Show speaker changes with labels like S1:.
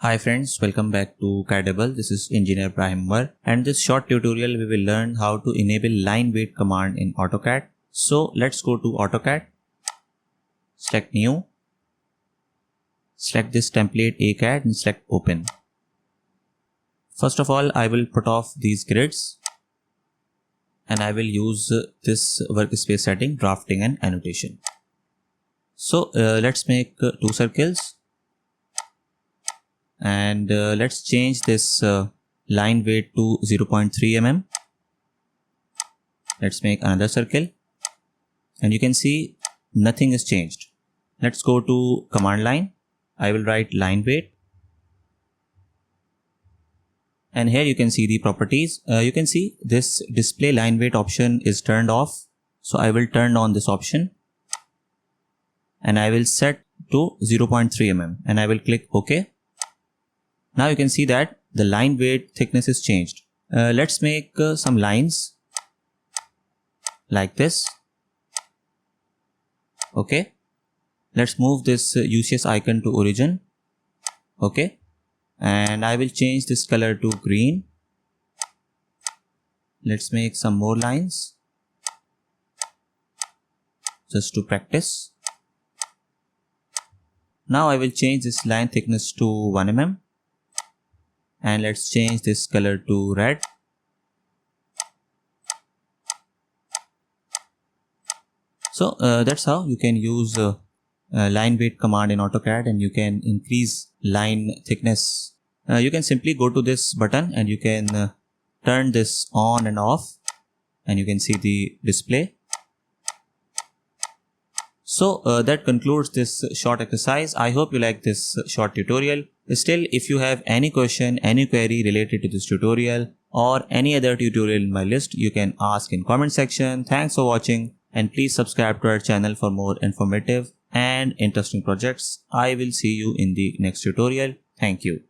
S1: Hi friends, welcome back to CADable. This is Engineer Ibrahim Omer, and in this short tutorial we will learn how to enable line weight command in AutoCAD. So let's go to AutoCAD, select New, select this template ACAD and select Open. First of all, I will put off these grids and I will use this workspace setting, drafting and annotation. So let's make two circles. And let's change this line weight to 0.3 mm. Let's make another circle and you can see nothing is changed. Let's go to command line. I will write line weight and here you can see the properties. You can see this display line weight option is turned off, so I will turn on this option and I will set to 0.3 mm and I will click OK. Now you can see that the line weight thickness is changed. Let's make some lines like this. Okay. Let's move this UCS icon to origin. Okay. And I will change this color to green. Let's make some more lines just to practice. Now I will change this line thickness to 1 mm. And let's change this color to red. So that's how you can use line weight command in AutoCAD and you can increase line thickness. You can simply go to this button and you can turn this on and off and you can see the display. So that concludes this short exercise. I hope you like this short tutorial. Still, if you have any question, any query related to this tutorial or any other tutorial in my list, you can ask in comment section. Thanks for watching and please subscribe to our channel for more informative and interesting projects. I will see you in the next tutorial. Thank you.